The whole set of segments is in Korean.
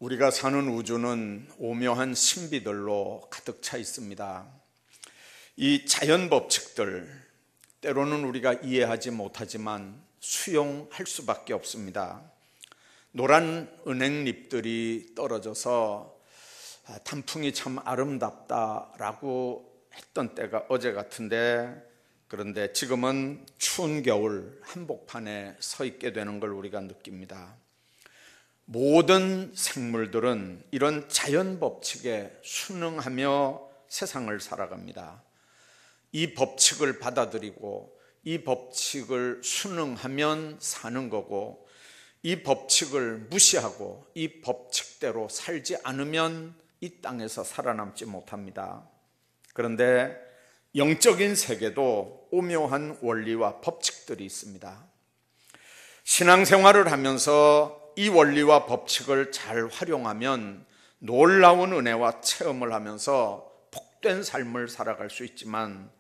우리가 사는 우주는 오묘한 신비들로 가득 차 있습니다. 이 자연 법칙들, 때로는 우리가 이해하지 못하지만 수용할 수밖에 없습니다. 노란 은행잎들이 떨어져서 단풍이 참 아름답다라고 했던 때가 어제 같은데, 그런데 지금은 추운 겨울 한복판에 서 있게 되는 걸 우리가 느낍니다. 모든 생물들은 이런 자연 법칙에 순응하며 세상을 살아갑니다. 이 법칙을 받아들이고 이 법칙을 순응하면 사는 거고, 이 법칙을 무시하고 이 법칙대로 살지 않으면 이 땅에서 살아남지 못합니다. 그런데 영적인 세계도 오묘한 원리와 법칙들이 있습니다. 신앙생활을 하면서 이 원리와 법칙을 잘 활용하면 놀라운 은혜와 체험을 하면서 복된 삶을 살아갈 수 있지만,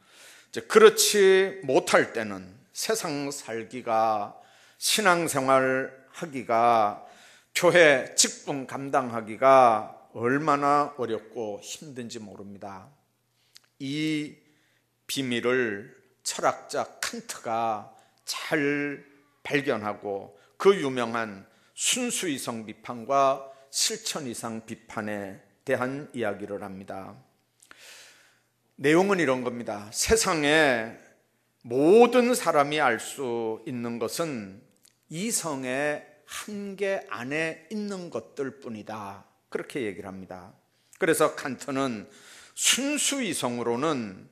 그렇지 못할 때는 세상 살기가, 신앙생활 하기가, 교회 직분 감당하기가 얼마나 어렵고 힘든지 모릅니다. 이 비밀을 철학자 칸트가 잘 발견하고 그 유명한 순수이성 비판과 실천이성 비판에 대한 이야기를 합니다. 내용은 이런 겁니다. 세상에 모든 사람이 알 수 있는 것은 이성의 한계 안에 있는 것들 뿐이다, 그렇게 얘기를 합니다. 그래서 칸트는 순수이성으로는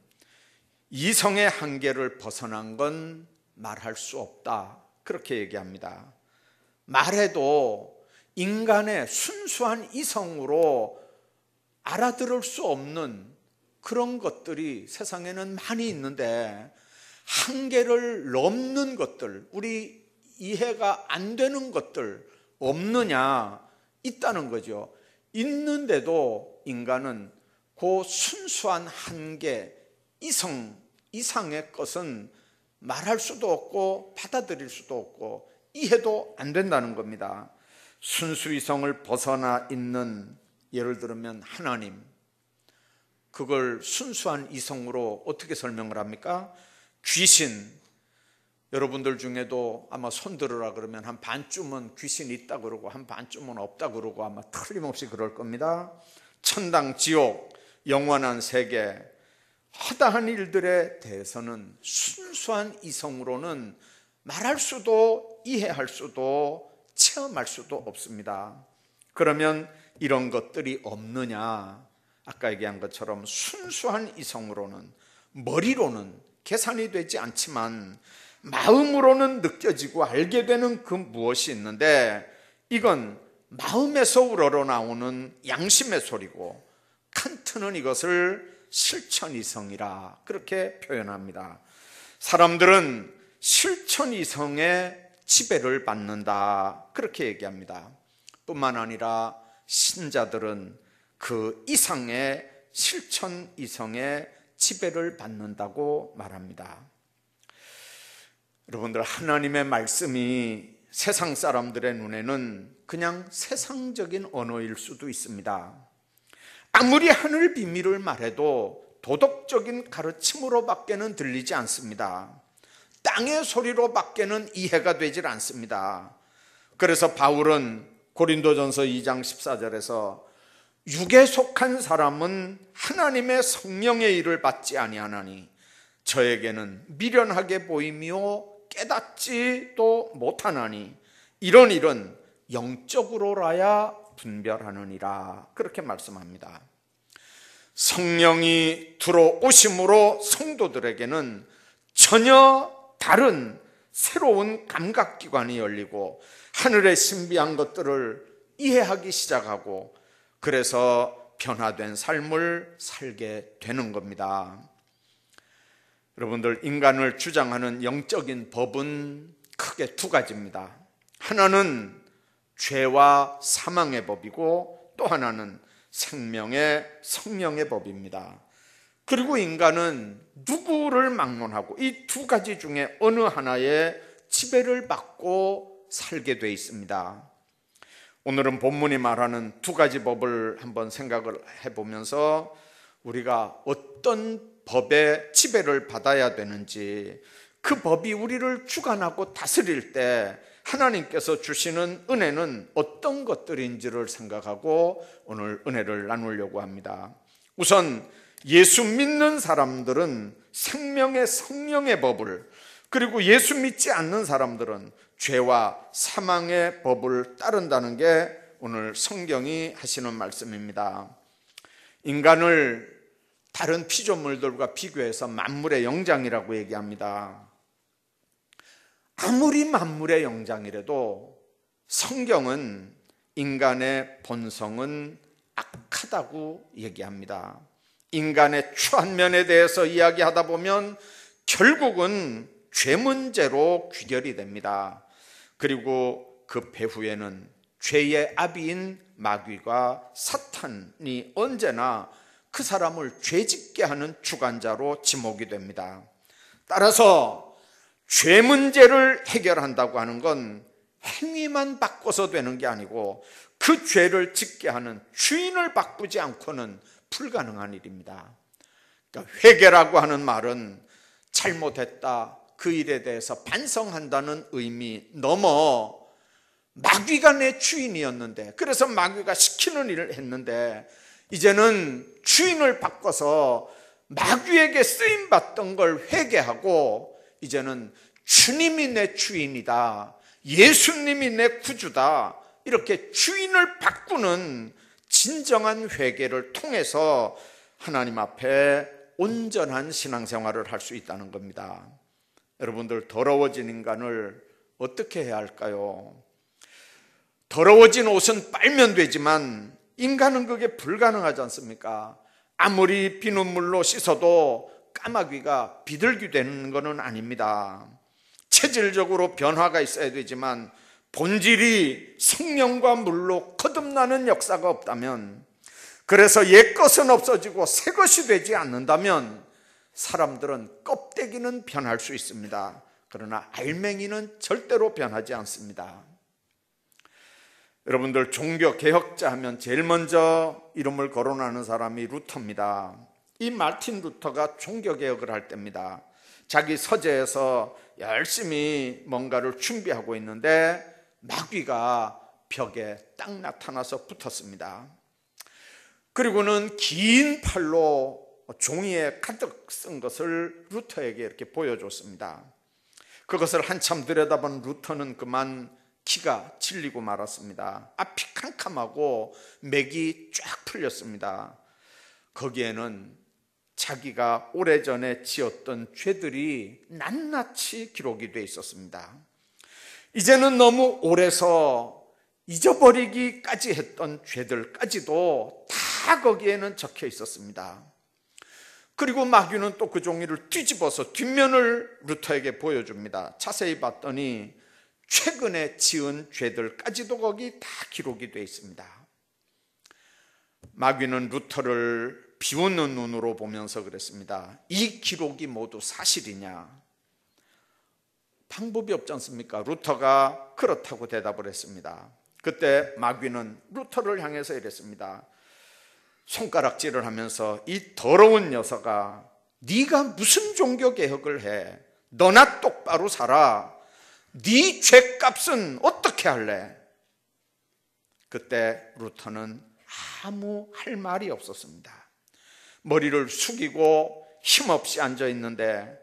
이성의 한계를 벗어난 건 말할 수 없다, 그렇게 얘기합니다. 말해도 인간의 순수한 이성으로 알아들을 수 없는 그런 것들이 세상에는 많이 있는데, 한계를 넘는 것들, 우리 이해가 안 되는 것들 없느냐? 있다는 거죠. 있는데도 인간은 그 순수한 한계, 이성 이상의 것은 말할 수도 없고 받아들일 수도 없고 이해도 안 된다는 겁니다. 순수이성을 벗어나 있는, 예를 들면 하나님, 그걸 순수한 이성으로 어떻게 설명을 합니까? 귀신, 여러분들 중에도 아마 손 들으라 그러면 한 반쯤은 귀신이 있다 그러고 한 반쯤은 없다 그러고 아마 틀림없이 그럴 겁니다. 천당, 지옥, 영원한 세계, 허다한 일들에 대해서는 순수한 이성으로는 말할 수도 이해할 수도 체험할 수도 없습니다. 그러면 이런 것들이 없느냐? 아까 얘기한 것처럼 순수한 이성으로는, 머리로는 계산이 되지 않지만 마음으로는 느껴지고 알게 되는 그 무엇이 있는데, 이건 마음에서 우러러나오는 양심의 소리고, 칸트는 이것을 실천이성이라 그렇게 표현합니다. 사람들은 실천이성의 지배를 받는다, 그렇게 얘기합니다. 뿐만 아니라 신자들은 그 이상의 실천이성의 지배를 받는다고 말합니다. 여러분들, 하나님의 말씀이 세상 사람들의 눈에는 그냥 세상적인 언어일 수도 있습니다. 아무리 하늘 비밀을 말해도 도덕적인 가르침으로 밖에는 들리지 않습니다. 땅의 소리로 밖에는 이해가 되질 않습니다. 그래서 바울은 고린도전서 2장 14절에서 육에 속한 사람은 하나님의 성령의 일을 받지 아니하나니 저에게는 미련하게 보이며 깨닫지도 못하나니 이런 일은 영적으로라야 분별하느니라, 그렇게 말씀합니다. 성령이 들어오심으로 성도들에게는 전혀 다른 새로운 감각기관이 열리고 하늘의 신비한 것들을 이해하기 시작하고, 그래서 변화된 삶을 살게 되는 겁니다. 여러분들, 인간을 주장하는 영적인 법은 크게 두 가지입니다. 하나는 죄와 사망의 법이고, 또 하나는 생명의 성령의 법입니다. 그리고 인간은 누구를 막론하고 이 두 가지 중에 어느 하나에 지배를 받고 살게 돼 있습니다. 오늘은 본문이 말하는 두 가지 법을 한번 생각을 해보면서 우리가 어떤 법의 지배를 받아야 되는지, 그 법이 우리를 주관하고 다스릴 때 하나님께서 주시는 은혜는 어떤 것들인지를 생각하고 오늘 은혜를 나누려고 합니다. 우선 예수 믿는 사람들은 생명의 성령의 법을, 그리고 예수 믿지 않는 사람들은 죄와 사망의 법을 따른다는 게 오늘 성경이 하시는 말씀입니다. 인간을 다른 피조물들과 비교해서 만물의 영장이라고 얘기합니다. 아무리 만물의 영장이라도 성경은 인간의 본성은 악하다고 얘기합니다. 인간의 추한 면에 대해서 이야기하다 보면 결국은 죄 문제로 귀결이 됩니다. 그리고 그 배후에는 죄의 아비인 마귀가 사탄이 언제나 그 사람을 죄짓게 하는 주관자로 지목이 됩니다. 따라서 죄 문제를 해결한다고 하는 건 행위만 바꿔서 되는 게 아니고 그 죄를 짓게 하는 주인을 바꾸지 않고는 불가능한 일입니다. 그러니까 회개라고 하는 말은 잘못했다, 그 일에 대해서 반성한다는 의미 넘어 마귀가 내 주인이었는데, 그래서 마귀가 시키는 일을 했는데 이제는 주인을 바꿔서 마귀에게 쓰임받던 걸 회개하고 이제는 주님이 내 주인이다, 예수님이 내 구주다, 이렇게 주인을 바꾸는 진정한 회개를 통해서 하나님 앞에 온전한 신앙생활을 할 수 있다는 겁니다. 여러분들, 더러워진 인간을 어떻게 해야 할까요? 더러워진 옷은 빨면 되지만 인간은 그게 불가능하지 않습니까? 아무리 비눗물로 씻어도 까마귀가 비둘기 되는 것은 아닙니다. 체질적으로 변화가 있어야 되지만 본질이 성령과 물로 거듭나는 역사가 없다면, 그래서 옛 것은 없어지고 새 것이 되지 않는다면 사람들은 껍데기는 변할 수 있습니다. 그러나 알맹이는 절대로 변하지 않습니다. 여러분들, 종교개혁자 하면 제일 먼저 이름을 거론하는 사람이 루터입니다. 이 마틴 루터가 종교개혁을 할 때입니다. 자기 서재에서 열심히 뭔가를 준비하고 있는데 마귀가 벽에 딱 나타나서 붙었습니다. 그리고는 긴 팔로 종이에 가득 쓴 것을 루터에게 이렇게 보여줬습니다. 그것을 한참 들여다본 루터는 그만 기가 질리고 말았습니다. 앞이 캄캄하고 맥이 쫙 풀렸습니다. 거기에는 자기가 오래전에 지었던 죄들이 낱낱이 기록이 되어 있었습니다. 이제는 너무 오래서 잊어버리기까지 했던 죄들까지도 다 거기에는 적혀 있었습니다. 그리고 마귀는 또 그 종이를 뒤집어서 뒷면을 루터에게 보여줍니다. 자세히 봤더니 최근에 지은 죄들까지도 거기 다 기록이 되어 있습니다. 마귀는 루터를 비웃는 눈으로 보면서 그랬습니다. 이 기록이 모두 사실이냐? 방법이 없지 않습니까? 루터가 그렇다고 대답을 했습니다. 그때 마귀는 루터를 향해서 이랬습니다. 손가락질을 하면서, 이 더러운 녀석아, 네가 무슨 종교개혁을 해? 너나 똑바로 살아. 네 죄값은 어떻게 할래? 그때 루터는 아무 할 말이 없었습니다. 머리를 숙이고 힘없이 앉아 있는데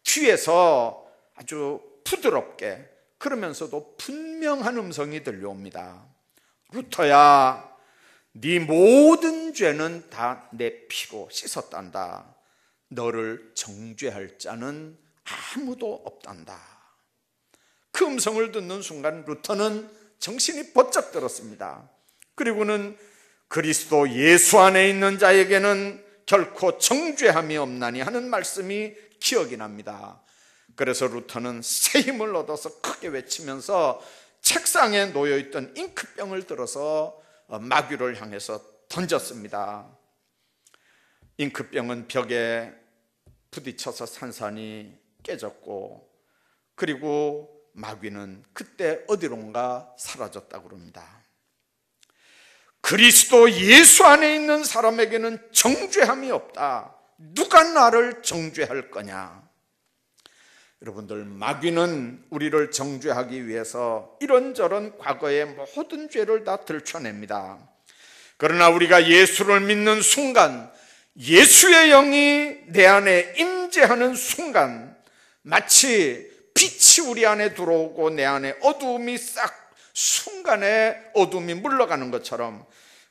뒤에서 아주 부드럽게, 그러면서도 분명한 음성이 들려옵니다. 루터야, 네 모든 죄는 다 내 피로 씻었단다. 너를 정죄할 자는 아무도 없단다. 그 음성을 듣는 순간 루터는 정신이 번쩍 들었습니다. 그리고는 그리스도 예수 안에 있는 자에게는 결코 정죄함이 없나니 하는 말씀이 기억이 납니다. 그래서 루터는 새 힘을 얻어서 크게 외치면서 책상에 놓여있던 잉크병을 들어서 마귀를 향해서 던졌습니다. 잉크병은 벽에 부딪혀서 산산이 깨졌고, 그리고 마귀는 그때 어디론가 사라졌다고 합니다. 그리스도 예수 안에 있는 사람에게는 정죄함이 없다. 누가 나를 정죄할 거냐? 여러분들, 마귀는 우리를 정죄하기 위해서 이런저런 과거의 모든 죄를 다 들춰냅니다. 그러나 우리가 예수를 믿는 순간, 예수의 영이 내 안에 임재하는 순간, 마치 빛이 우리 안에 들어오고 내 안에 어두움이 싹 순간에 어둠이 물러가는 것처럼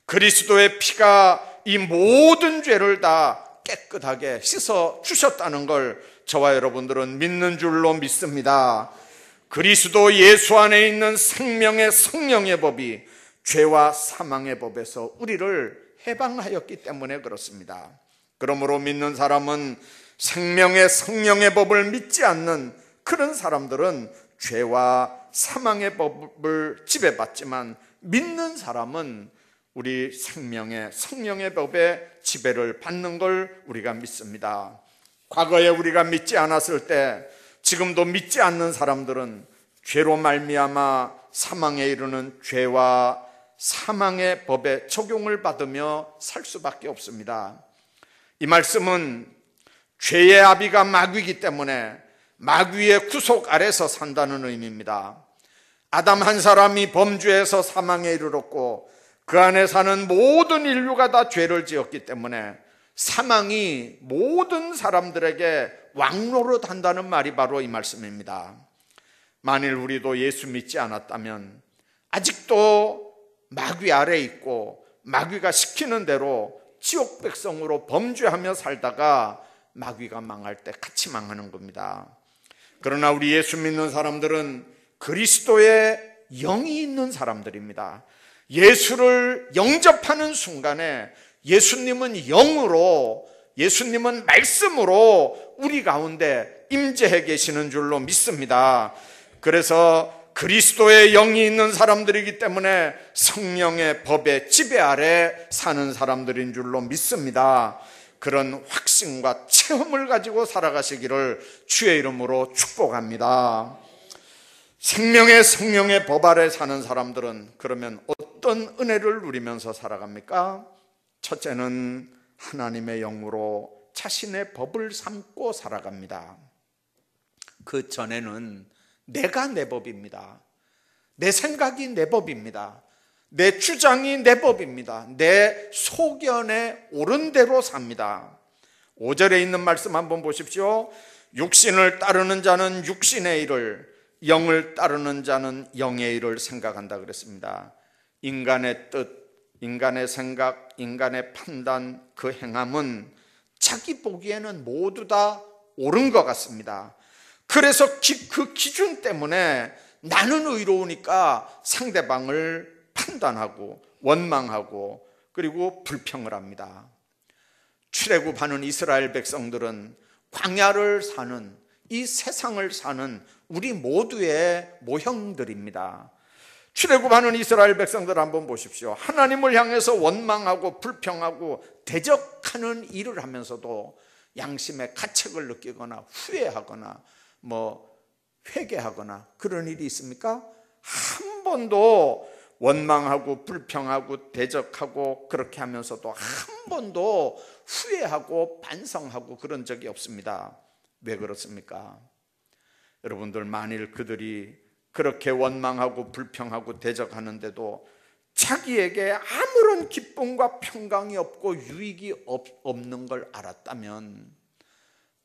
그리스도의 피가 이 모든 죄를 다 깨끗하게 씻어 주셨다는 걸 저와 여러분들은 믿는 줄로 믿습니다. 그리스도 예수 안에 있는 생명의 성령의 법이 죄와 사망의 법에서 우리를 해방하였기 때문에 그렇습니다. 그러므로 믿는 사람은 생명의 성령의 법을 믿지 않는 그런 사람들은 죄와 사망의 법을 지배받지만, 믿는 사람은 우리 생명의 성령의 법의 지배를 받는 걸 우리가 믿습니다. 과거에 우리가 믿지 않았을 때, 지금도 믿지 않는 사람들은 죄로 말미암아 사망에 이르는 죄와 사망의 법에 적용을 받으며 살 수밖에 없습니다. 이 말씀은 죄의 아비가 마귀이기 때문에 마귀의 구속 아래서 산다는 의미입니다. 아담 한 사람이 범죄해서 사망에 이르렀고 그 안에 사는 모든 인류가 다 죄를 지었기 때문에 사망이 모든 사람들에게 왕노릇 한다는 말이 바로 이 말씀입니다. 만일 우리도 예수 믿지 않았다면 아직도 마귀 아래 있고 마귀가 시키는 대로 지옥 백성으로 범죄하며 살다가 마귀가 망할 때 같이 망하는 겁니다. 그러나 우리 예수 믿는 사람들은 그리스도의 영이 있는 사람들입니다. 예수를 영접하는 순간에 예수님은 영으로, 예수님은 말씀으로 우리 가운데 임재해 계시는 줄로 믿습니다. 그래서 그리스도의 영이 있는 사람들이기 때문에 성령의 법의 지배 아래 사는 사람들인 줄로 믿습니다. 그런 확신과 체험을 가지고 살아가시기를 주의 이름으로 축복합니다. 생명의 성령의 법 아래 사는 사람들은 그러면 어떤 은혜를 누리면서 살아갑니까? 첫째는 하나님의 영으로 자신의 법을 삼고 살아갑니다. 그 전에는 내가 내 법입니다. 내 생각이 내 법입니다. 내 주장이 내 법입니다. 내 소견에 옳은 대로 삽니다. 5절에 있는 말씀 한번 보십시오. 육신을 따르는 자는 육신의 일을, 영을 따르는 자는 영의 일을 생각한다 그랬습니다. 인간의 뜻, 인간의 생각, 인간의 판단, 그 행함은 자기 보기에는 모두 다 옳은 것 같습니다. 그래서 그 기준 때문에 나는 의로우니까 상대방을 판단하고 원망하고 그리고 불평을 합니다. 출애굽하는 이스라엘 백성들은 광야를 사는, 이 세상을 사는 우리 모두의 모형들입니다. 출애굽하는 이스라엘 백성들 한번 보십시오. 하나님을 향해서 원망하고 불평하고 대적하는 일을 하면서도 양심의 가책을 느끼거나 후회하거나 회개하거나 그런 일이 있습니까? 한 번도 원망하고 불평하고 대적하고 그렇게 하면서도 한 번도 후회하고 반성하고 그런 적이 없습니다. 왜 그렇습니까? 여러분들, 만일 그들이 그렇게 원망하고 불평하고 대적하는데도 자기에게 아무런 기쁨과 평강이 없고 유익이 없는 걸 알았다면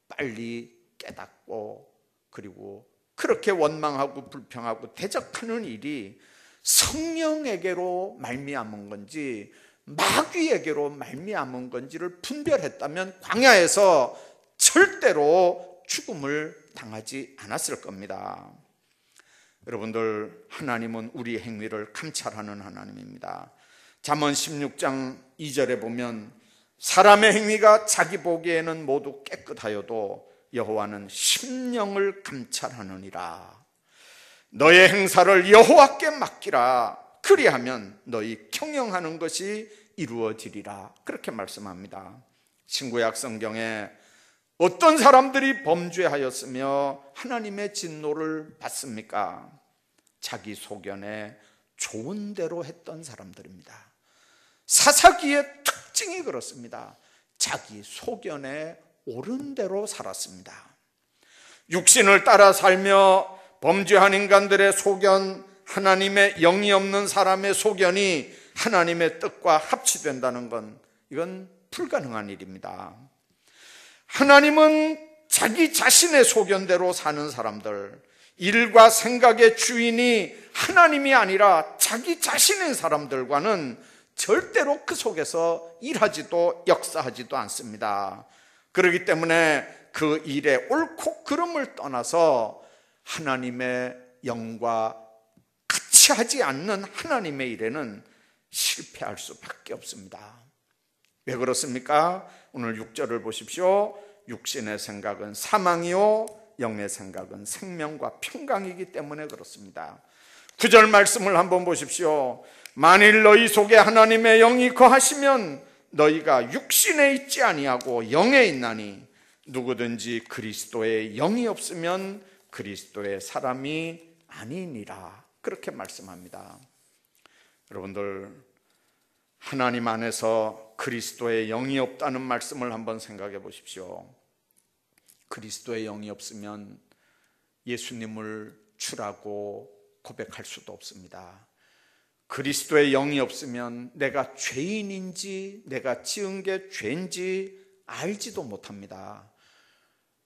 빨리 깨닫고, 그리고 그렇게 원망하고 불평하고 대적하는 일이 성령에게로 말미암은 건지 마귀에게로 말미암은 건지를 분별했다면 광야에서 절대로 죽음을 당하지 않았을 겁니다. 여러분들, 하나님은 우리 행위를 감찰하는 하나님입니다. 잠언 16장 2절에 보면 사람의 행위가 자기 보기에는 모두 깨끗하여도 여호와는 심령을 감찰하느니라. 너의 행사를 여호와께 맡기라. 그리하면 너희 경영하는 것이 이루어지리라. 그렇게 말씀합니다. 신구약 성경에 어떤 사람들이 범죄하였으며 하나님의 진노를 받습니까? 자기 소견에 좋은 대로 했던 사람들입니다. 사사기의 특징이 그렇습니다. 자기 소견에 옳은 대로 살았습니다. 육신을 따라 살며 범죄한 인간들의 소견, 하나님의 영이 없는 사람의 소견이 하나님의 뜻과 합치된다는 건 이건 불가능한 일입니다. 하나님은 자기 자신의 소견대로 사는 사람들, 일과 생각의 주인이 하나님이 아니라 자기 자신인 사람들과는 절대로 그 속에서 일하지도 역사하지도 않습니다. 그렇기 때문에 그 일의 옳고 그름을 떠나서 하나님의 영과 같이 하지 않는 하나님의 일에는 실패할 수밖에 없습니다. 왜 그렇습니까? 오늘 6절을 보십시오. 육신의 생각은 사망이요 영의 생각은 생명과 평강이기 때문에 그렇습니다. 9절 말씀을 한번 보십시오. 만일 너희 속에 하나님의 영이 거하시면 너희가 육신에 있지 아니하고 영에 있나니 누구든지 그리스도의 영이 없으면 그리스도의 사람이 아니니라. 그렇게 말씀합니다. 여러분들, 하나님 안에서 그리스도의 영이 없다는 말씀을 한번 생각해 보십시오. 그리스도의 영이 없으면 예수님을 주라고 고백할 수도 없습니다. 그리스도의 영이 없으면 내가 죄인인지 내가 지은 게 죄인지 알지도 못합니다.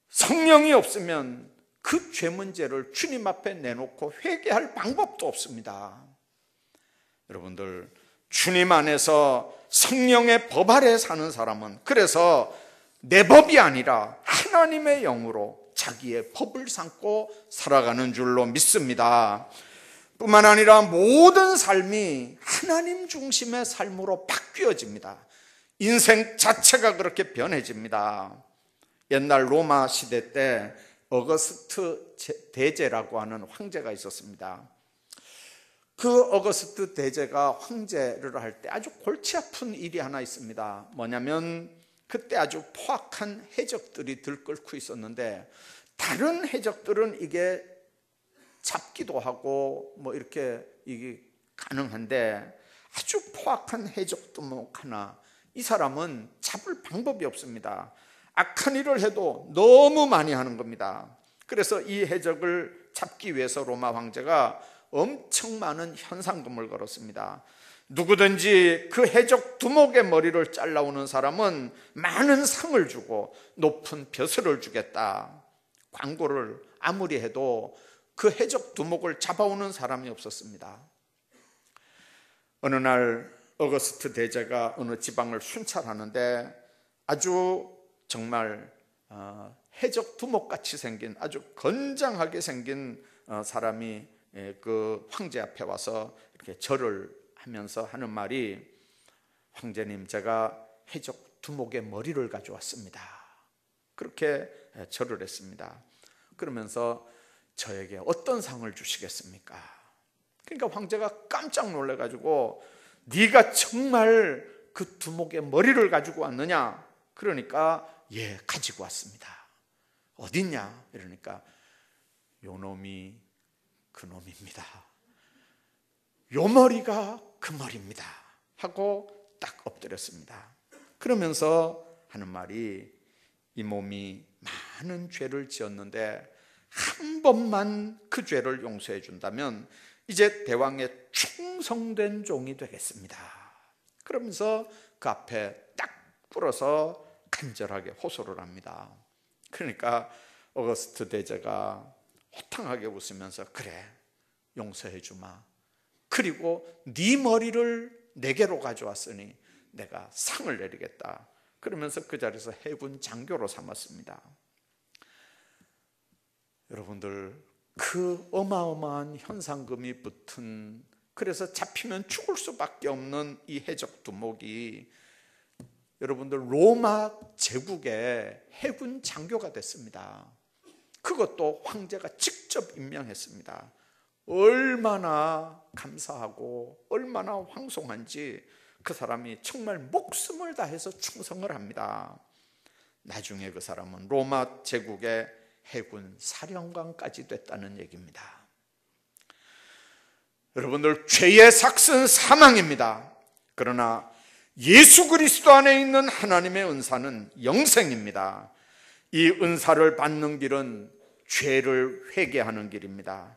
성령이 없으면 그 죄 문제를 주님 앞에 내놓고 회개할 방법도 없습니다. 여러분들, 주님 안에서 성령의 법 아래 사는 사람은 그래서 내 법이 아니라 하나님의 영으로 자기의 법을 삼고 살아가는 줄로 믿습니다. 뿐만 아니라 모든 삶이 하나님 중심의 삶으로 바뀌어집니다. 인생 자체가 그렇게 변해집니다. 옛날 로마 시대 때 어거스트 대제라고 하는 황제가 있었습니다. 그 어거스트 대제가 황제를 할 때 아주 골치 아픈 일이 하나 있습니다. 뭐냐면 그때 아주 포악한 해적들이 들끓고 있었는데 다른 해적들은 이게 잡기도 하고 뭐 이렇게 이게 가능한데 아주 포악한 해적두목 하나, 이 사람은 잡을 방법이 없습니다. 악한 일을 해도 너무 많이 하는 겁니다. 그래서 이 해적을 잡기 위해서 로마 황제가 엄청 많은 현상금을 걸었습니다. 누구든지 그 해적 두목의 머리를 잘라오는 사람은 많은 상을 주고 높은 벼슬을 주겠다. 광고를 아무리 해도 그 해적 두목을 잡아오는 사람이 없었습니다. 어느 날 어거스트 대제가 어느 지방을 순찰하는데 아주 정말 해적 두목같이 생긴 아주 건장하게 생긴 사람이 그 황제 앞에 와서 이렇게 절을 하면서 하는 말이, 황제님, 제가 해적 두목의 머리를 가져왔습니다. 그렇게 절을 했습니다. 그러면서 저에게 어떤 상을 주시겠습니까? 그러니까 황제가 깜짝 놀라가지고 네가 정말 그 두목의 머리를 가지고 왔느냐? 그러니까 예, 가지고 왔습니다. 어딨냐? 이러니까 요 놈이 그 놈입니다. 요 머리가 그 머리입니다 하고 딱 엎드렸습니다. 그러면서 하는 말이, 이 몸이 많은 죄를 지었는데 한 번만 그 죄를 용서해 준다면 이제 대왕의 충성된 종이 되겠습니다. 그러면서 그 앞에 딱 불어서 간절하게 호소를 합니다. 그러니까 어거스트 대제가 호탕하게 웃으면서 그래, 용서해 주마. 그리고 네 머리를 내게로 가져왔으니 내가 상을 내리겠다. 그러면서 그 자리에서 해군 장교로 삼았습니다. 여러분들, 그 어마어마한 현상금이 붙은, 그래서 잡히면 죽을 수밖에 없는 이 해적 두목이 여러분들 로마 제국의 해군 장교가 됐습니다. 그것도 황제가 직접 임명했습니다. 얼마나 감사하고 얼마나 황송한지 그 사람이 정말 목숨을 다해서 충성을 합니다. 나중에 그 사람은 로마 제국의 해군 사령관까지 됐다는 얘기입니다. 여러분들, 죄의 삭은 사망입니다. 그러나 예수 그리스도 안에 있는 하나님의 은사는 영생입니다. 이 은사를 받는 길은 죄를 회개하는 길입니다.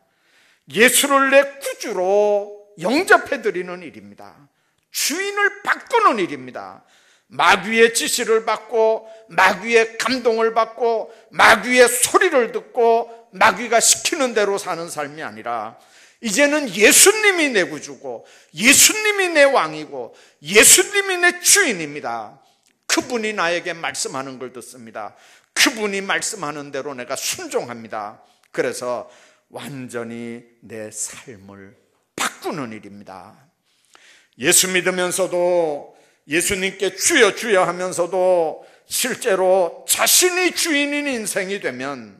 예수를 내 구주로 영접해 드리는 일입니다. 주인을 바꾸는 일입니다. 마귀의 지시를 받고 마귀의 감동을 받고 마귀의 소리를 듣고 마귀가 시키는 대로 사는 삶이 아니라 이제는 예수님이 내 구주고 예수님이 내 왕이고 예수님이 내 주인입니다. 그분이 나에게 말씀하는 걸 듣습니다. 그분이 말씀하는 대로 내가 순종합니다. 그래서 완전히 내 삶을 바꾸는 일입니다. 예수 믿으면서도 예수님께 주여 주여 하면서도 실제로 자신이 주인인 인생이 되면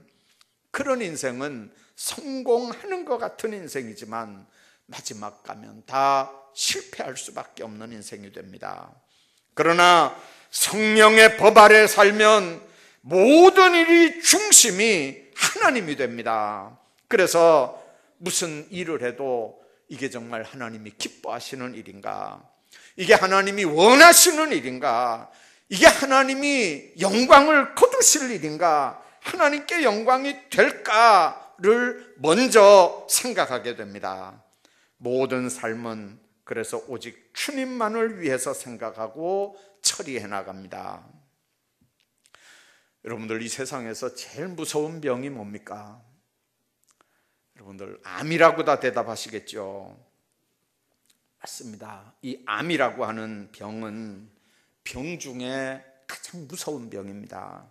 그런 인생은 성공하는 것 같은 인생이지만 마지막 가면 다 실패할 수밖에 없는 인생이 됩니다. 그러나 성령의 법 아래 살면 모든 일이 중심이 하나님이 됩니다. 그래서 무슨 일을 해도 이게 정말 하나님이 기뻐하시는 일인가? 이게 하나님이 원하시는 일인가? 이게 하나님이 영광을 거두실 일인가? 하나님께 영광이 될까를 먼저 생각하게 됩니다. 모든 삶은 그래서 오직 주님만을 위해서 생각하고 처리해 나갑니다. 여러분들, 이 세상에서 제일 무서운 병이 뭡니까? 여러분들, 암이라고 다 대답하시겠죠? 맞습니다. 이 암이라고 하는 병은 병 중에 가장 무서운 병입니다.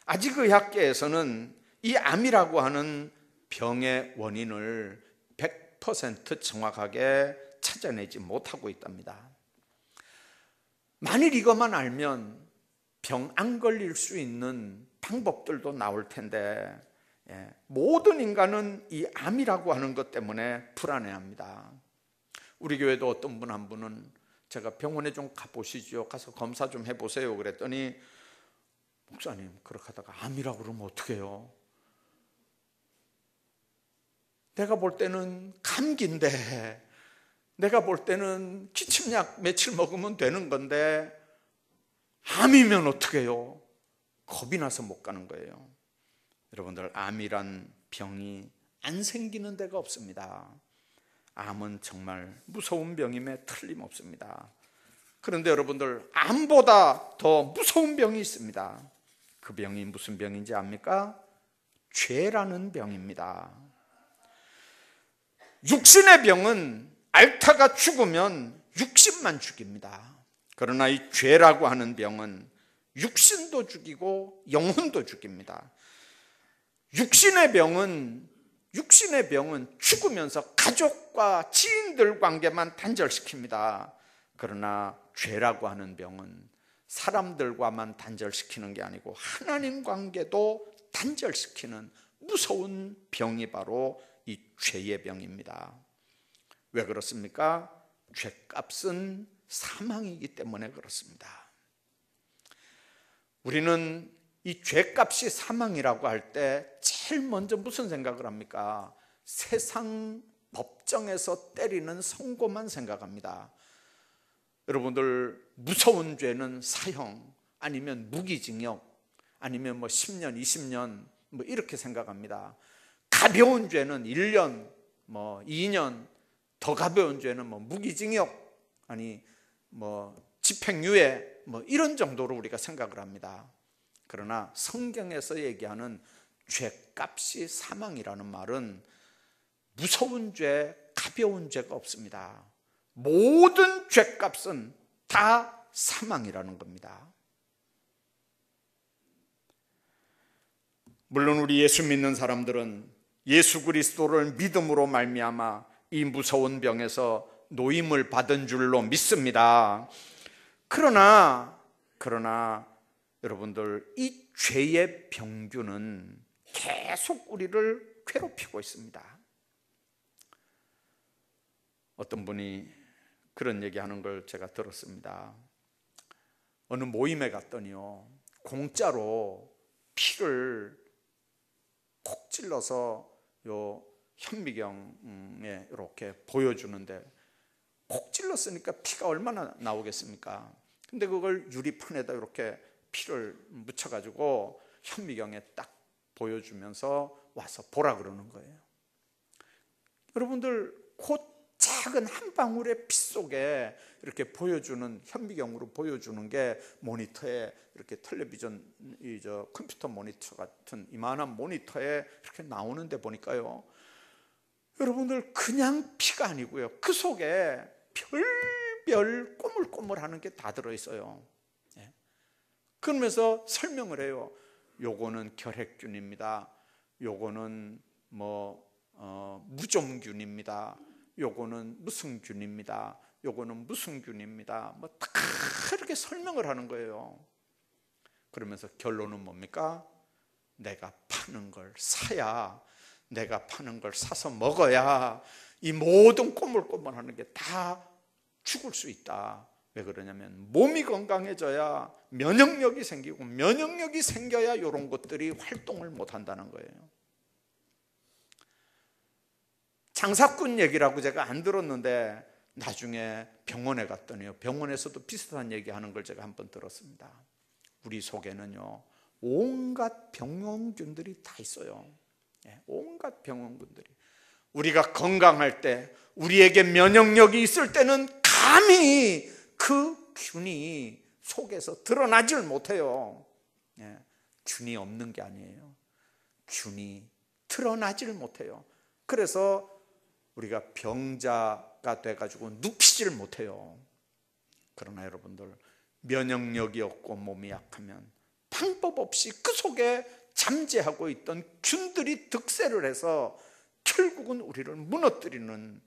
아직 의학계에서는 이 암이라고 하는 병의 원인을 100% 정확하게 찾아내지 못하고 있답니다. 만일 이것만 알면 병 안 걸릴 수 있는 방법들도 나올 텐데 모든 인간은 이 암이라고 하는 것 때문에 불안해합니다. 우리 교회도 어떤 분 한 분은 제가 병원에 좀 가보시죠, 가서 검사 좀 해보세요 그랬더니 목사님, 그렇게 하다가 암이라고 그러면 어떡해요? 내가 볼 때는 감기인데, 내가 볼 때는 기침약 며칠 먹으면 되는 건데 암이면 어떡해요? 겁이 나서 못 가는 거예요. 여러분들, 암이란 병이 안 생기는 데가 없습니다. 암은 정말 무서운 병임에 틀림없습니다. 그런데 여러분들, 암보다 더 무서운 병이 있습니다. 그 병이 무슨 병인지 압니까? 죄라는 병입니다. 육신의 병은 앓다가 죽으면 육신만 죽입니다. 그러나 이 죄라고 하는 병은 육신도 죽이고 영혼도 죽입니다. 육신의 병은 죽으면서 가족과 지인들 관계만 단절시킵니다. 그러나 죄라고 하는 병은 사람들과만 단절시키는 게 아니고 하나님 관계도 단절시키는 무서운 병이 바로 이 죄의 병입니다. 왜 그렇습니까? 죄값은 사망이기 때문에 그렇습니다. 우리는 이 죄값이 사망이라고 할 때 제일 먼저 무슨 생각을 합니까? 세상 법정에서 때리는 선고만 생각합니다. 여러분들, 무서운 죄는 사형 아니면 무기징역 아니면 10년, 20년 이렇게 생각합니다. 가벼운 죄는 1년, 2년, 더 가벼운 죄는 무기징역 아니 집행유예 이런 정도로 우리가 생각을 합니다. 그러나 성경에서 얘기하는 죄값이 사망이라는 말은 무서운 죄, 가벼운 죄가 없습니다. 모든 죄값은 다 사망이라는 겁니다. 물론 우리 예수 믿는 사람들은 예수 그리스도를 믿음으로 말미암아 이 무서운 병에서 노임을 받은 줄로 믿습니다. 그러나 여러분들, 이 죄의 병균은 계속 우리를 괴롭히고 있습니다. 어떤 분이 그런 얘기하는 걸 제가 들었습니다. 어느 모임에 갔더니요, 공짜로 피를 콕 찔러서 요 현미경에 이렇게 보여주는데 콕 찔렀으니까 피가 얼마나 나오겠습니까? 근데 그걸 유리판에다 이렇게 피를 묻혀가지고 현미경에 딱 보여주면서 와서 보라 그러는 거예요. 여러분들, 곧 작은 한 방울의 피 속에 이렇게 보여주는, 현미경으로 보여주는 게 모니터에, 이렇게 텔레비전, 컴퓨터 모니터 같은 이만한 모니터에 이렇게 나오는데 보니까요, 여러분들, 그냥 피가 아니고요, 그 속에 별별 꼬물꼬물하는 게 다 들어있어요. 그러면서 설명을 해요. 요거는 결핵균입니다. 요거는 무좀균입니다. 요거는 무슨 균입니다. 요거는 무슨 균입니다. 다 이렇게 설명을 하는 거예요. 그러면서 결론은 뭡니까? 내가 파는 걸 사야, 내가 파는 걸 사서 먹어야 이 모든 꼬물꼬물하는 게 다 죽을 수 있다. 왜 그러냐면 몸이 건강해져야 면역력이 생기고, 면역력이 생겨야 이런 것들이 활동을 못한다는 거예요. 장사꾼 얘기라고 제가 안 들었는데 나중에 병원에 갔더니요, 병원에서도 비슷한 얘기하는 걸 제가 한번 들었습니다. 우리 속에는요, 온갖 병원균들이 다 있어요. 온갖 병원균들이. 우리가 건강할 때, 우리에게 면역력이 있을 때는 감히 그 균이 속에서 드러나질 못해요. 균이 없는 게 아니에요. 균이 드러나질 못해요. 그래서 우리가 병자가 돼가지고 눕히질 못해요. 그러나 여러분들, 면역력이 없고 몸이 약하면 방법 없이 그 속에 잠재하고 있던 균들이 득세를 해서 결국은 우리를 무너뜨리는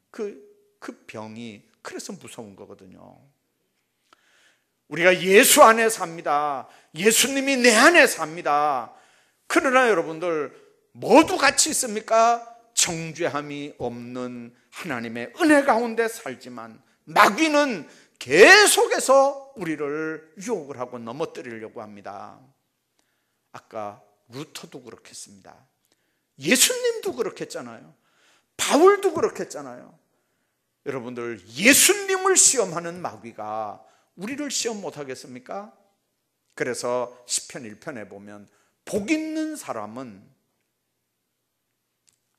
그 병이, 그래서 무서운 거거든요. 우리가 예수 안에 삽니다. 예수님이 내 안에 삽니다. 그러나 여러분들, 모두 같이 있습니까? 정죄함이 없는 하나님의 은혜 가운데 살지만 마귀는 계속해서 우리를 유혹을 하고 넘어뜨리려고 합니다. 아까 루터도 그렇게 했습니다. 예수님도 그렇게 했잖아요. 바울도 그렇게 했잖아요. 여러분들, 예수님을 시험하는 마귀가 우리를 시험 못하겠습니까? 그래서 시편 1편에 보면 복 있는 사람은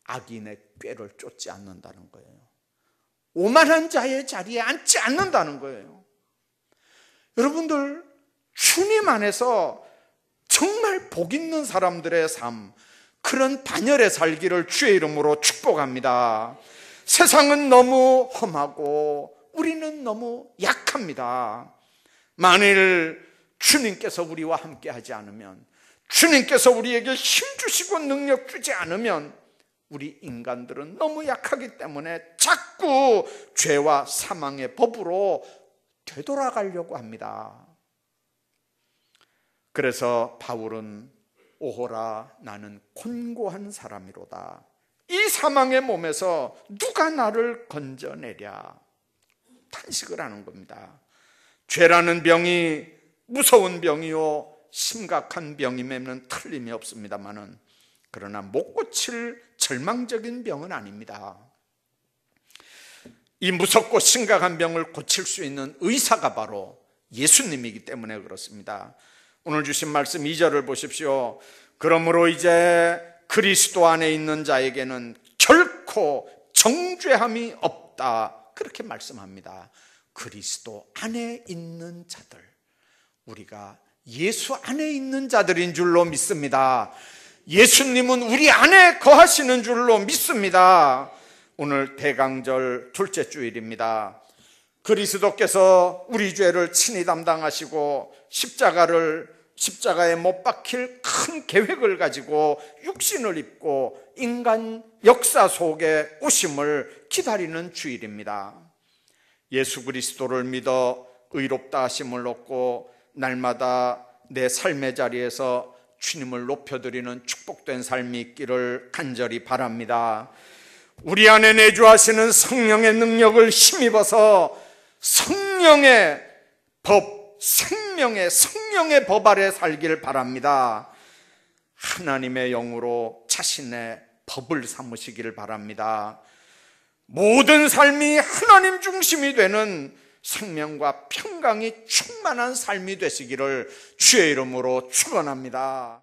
악인의 꾀를 쫓지 않는다는 거예요. 오만한 자의 자리에 앉지 않는다는 거예요. 여러분들, 주님 안에서 정말 복 있는 사람들의 삶, 그런 반열에 살기를 주의 이름으로 축복합니다. 세상은 너무 험하고 우리는 너무 약합니다. 만일 주님께서 우리와 함께 하지 않으면, 주님께서 우리에게 힘 주시고 능력 주지 않으면, 우리 인간들은 너무 약하기 때문에 자꾸 죄와 사망의 법으로 되돌아가려고 합니다. 그래서 바울은 오호라, 나는 곤고한 사람이로다. 이 사망의 몸에서 누가 나를 건져내랴, 탄식을 하는 겁니다. 죄라는 병이 무서운 병이요 심각한 병임에는 틀림이 없습니다만은, 그러나 못 고칠 절망적인 병은 아닙니다. 이 무섭고 심각한 병을 고칠 수 있는 의사가 바로 예수님이기 때문에 그렇습니다. 오늘 주신 말씀 2절을 보십시오. 그러므로 이제 그리스도 안에 있는 자에게는 결코 정죄함이 없다, 그렇게 말씀합니다. 그리스도 안에 있는 자들, 우리가 예수 안에 있는 자들인 줄로 믿습니다. 예수님은 우리 안에 거하시는 줄로 믿습니다. 오늘 대강절 둘째 주일입니다. 그리스도께서 우리 죄를 친히 담당하시고 십자가에 못 박힐 큰 계획을 가지고 육신을 입고 인간 역사 속에 오심을 기다리는 주일입니다. 예수 그리스도를 믿어 의롭다 하심을 얻고 날마다 내 삶의 자리에서 주님을 높여드리는 축복된 삶이 있기를 간절히 바랍니다. 우리 안에 내주하시는 성령의 능력을 힘입어서 성령의 법, 생명의 성령의 법 아래 살길 바랍니다. 하나님의 영으로 자신의 법을 삼으시기를 바랍니다. 모든 삶이 하나님 중심이 되는 생명과 평강이 충만한 삶이 되시기를 주의 이름으로 축원합니다.